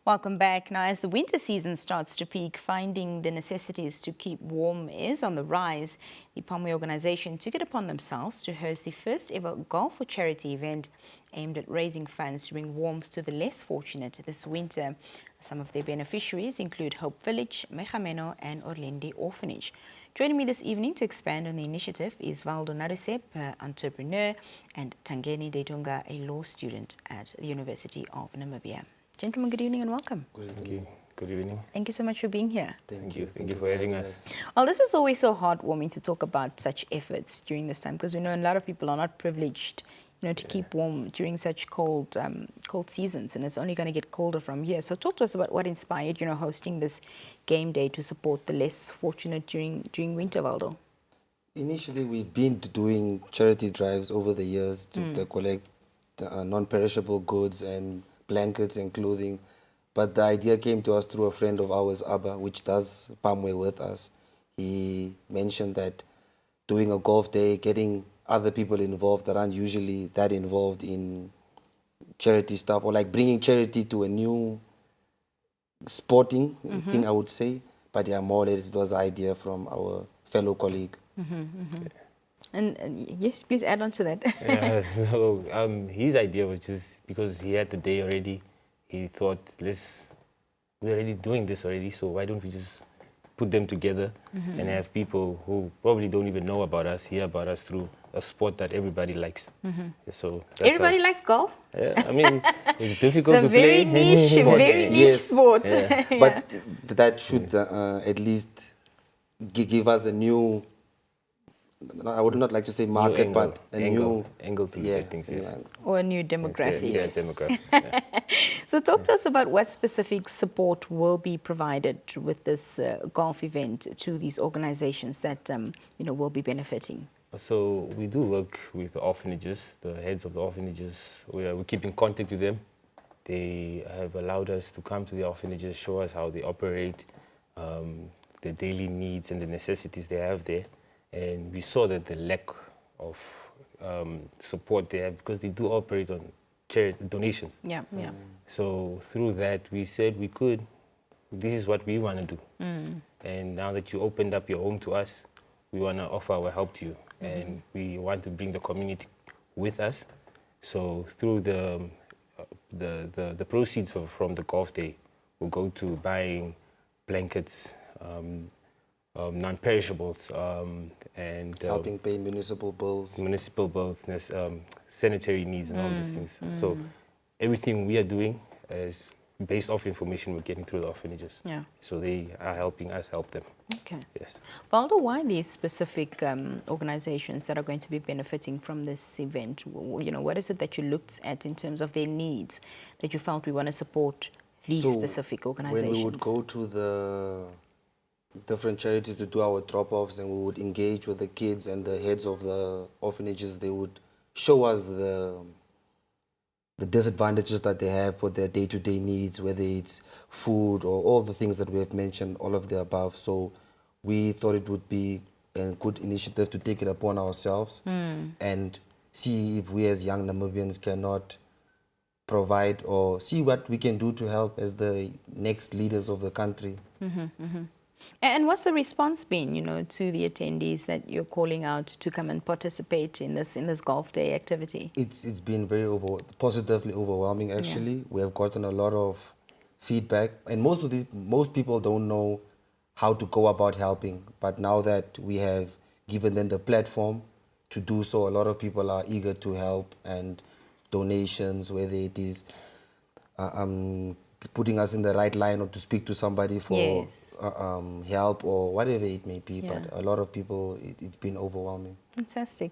Welcome back. Now, as the winter season starts to peak, finding the necessities to keep warm is on the rise. The Pamwe organization took it upon themselves to host the first ever Golf for Charity event aimed at raising funds to bring warmth to the less fortunate this winter. Some of their beneficiaries include Hope Village, Megameno and Orlindi Orphanage. Joining me this evening to expand on the initiative is Walundu Nasruseb, entrepreneur, and Tangeni Ndeitunga, a law student at the University of Namibia. Gentlemen, good evening and welcome. Thank you. Good evening. Thank you so much for being here. Thank you. Thank you for having us. Well, this is always so heartwarming to talk about such efforts during this time, because we know a lot of people are not privileged, to keep warm during such cold seasons, and it's only going to get colder from here. So talk to us about what inspired, hosting this game day to support the less fortunate during winter, Waldo. Initially, we've been doing charity drives over the years to collect non-perishable goods and blankets and clothing, but the idea came to us through a friend of ours, Abba, which does Pamwe with us. He mentioned that doing a golf day, getting other people involved that aren't usually that involved in charity stuff, or like bringing charity to a new sporting thing, I would say. But yeah, more or less it was an idea from our fellow colleague. And yes, please add on to that. Yeah, so his idea was just because he had the day already. He thought, we're already doing this already, so why don't we just put them together and have people who probably don't even know about us hear about us through a sport that everybody likes. So that's Everybody likes golf? Yeah, I mean, it's difficult It's a to play. very niche sport. Yeah. But that should at least give us a new, I would not like to say market, angle, but a new angle to look at things. Yes. Or a new demographic. Yeah, demographic. Yeah. So talk to us about what specific support will be provided with this golf event to these organizations that will be benefiting. So we do work with the orphanages, the heads of the orphanages. We keep in contact with them. They have allowed us to come to the orphanages, show us how they operate, the daily needs and the necessities they have there. And we saw that the lack of support they have, because they do operate on charity donations. Yeah. So through that, we said this is what we want to do. And now that you opened up your home to us, we want to offer our help to you. And we want to bring the community with us. So through the proceeds from the golf day will go to buying blankets, non-perishables, and helping pay municipal bills, sanitary needs and all these things. So everything we are doing is based off information we're getting through the orphanages. Yeah. So they are helping us help them. Okay. Yes. Waldo, why these specific organizations that are going to be benefiting from this event? What is it that you looked at in terms of their needs that you felt we want to support these specific organizations? When we would go to the different charities to do our drop-offs, and we would engage with the kids and the heads of the orphanages, they would show us the disadvantages that they have for their day-to-day needs, whether it's food or all the things that we have mentioned, all of the above. So we thought it would be a good initiative to take it upon ourselves and see if we as young Namibians cannot provide or see what we can do to help as the next leaders of the country. And what's the response been, to the attendees that you're calling out to come and participate in this golf day activity? It's been very positively overwhelming, actually. Yeah. We have gotten a lot of feedback, and most people don't know how to go about helping. But now that we have given them the platform to do so, a lot of people are eager to help, and donations, whether it is putting us in the right line or to speak to somebody for help or whatever it may be. Yeah. But a lot of people, it's been overwhelming. Fantastic.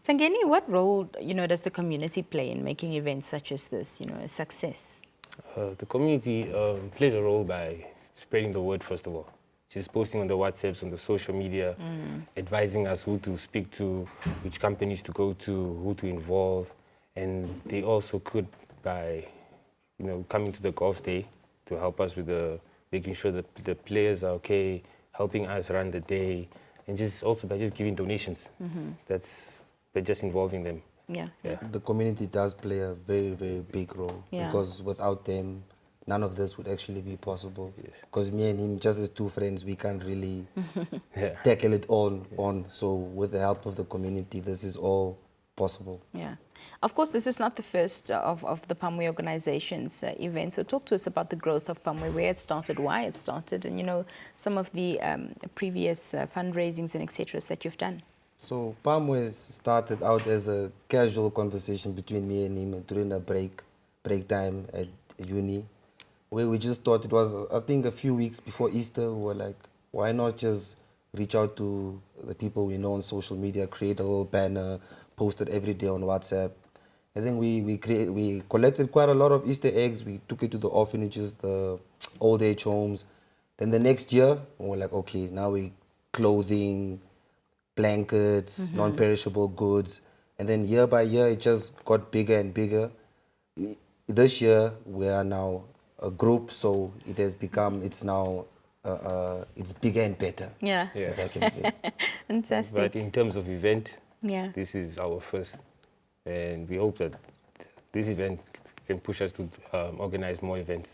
Tangeni, what role does the community play in making events such as this a success? The community plays a role by spreading the word, first of all. Just posting on the WhatsApps, on the social media, advising us who to speak to, which companies to go to, who to involve. And they also could, by coming to the golf day to help us with making sure that the players are okay, helping us run the day, and just also by just giving donations. By just involving them. Yeah. The community does play a very, very big role because without them, none of this would actually be possible. Because me and him, just as two friends, we can't really tackle it all on. So with the help of the community, this is all possible. Yeah. Of course, this is not the first of the Pamwe organization's events. So talk to us about the growth of Pamwe, where it started, why it started, and, you know, some of the previous fundraisings and et cetera that you've done. So Pamwe started out as a casual conversation between me and him during a break time at uni, where we just thought it was, I think, a few weeks before Easter. We were like, why not just reach out to the people we know on social media, create a little banner, post it every day on WhatsApp. And then we collected quite a lot of Easter eggs. We took it to the orphanages, the old age homes. Then the next year, we were like, okay, now we clothing, blankets, non-perishable goods. And then year by year, it just got bigger and bigger. This year, we are now a group, so it has become, it's now, it's bigger and better, as I can say. Fantastic. But in terms of event, this is our first. And we hope that this event can push us to organize more events.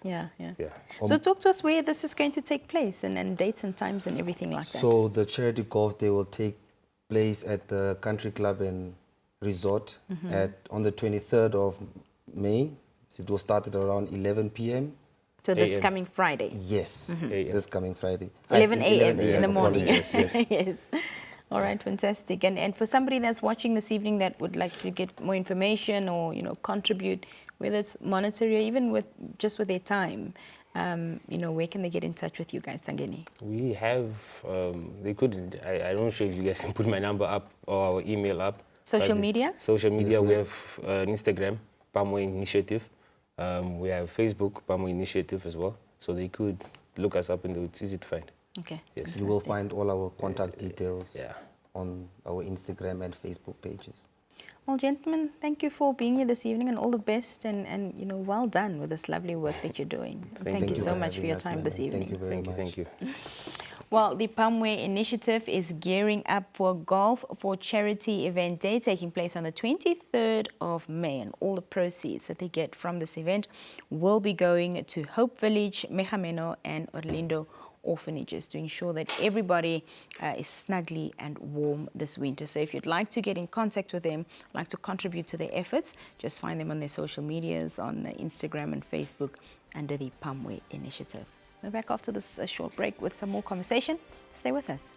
So talk to us where this is going to take place and dates and times and everything like that. So the charity golf day will take place at the Country Club and Resort on the 23rd of May. So it will start at around 11 p.m. So this coming Friday? Yes, this coming Friday. 11 a.m. in the morning. Yes. Yes. All right, fantastic. And for somebody that's watching this evening that would like to get more information or, you know, contribute, whether it's monetary or even with just with their time, you know, where can they get in touch with you guys, Tangeni? We have, they could, I'm not sure if you guys can put my number up or our email up. Social media? Social media, we have Instagram, Pamwe Initiative. We have Facebook, Pamwe Initiative as well. So they could look us up and it's easy to find. Okay. Yes. You will find all our contact details on our Instagram and Facebook pages. Well, gentlemen, thank you for being here this evening and all the best and you know, well done with this lovely work that you're doing. Thank you so much for your time this evening. Thank you very much. Thank you. Well, the Pamwe initiative is gearing up for Golf for Charity event day taking place on the 23rd of May, and all the proceeds that they get from this event will be going to Hope Village, Megameno and Orlindi Orphanages to ensure that everybody is snugly and warm this winter. So if you'd like to get in contact with them, like to contribute to their efforts, just find them on their social medias, on Instagram and Facebook under the Pamwe initiative. We're back after this short break with some more conversation. Stay with us.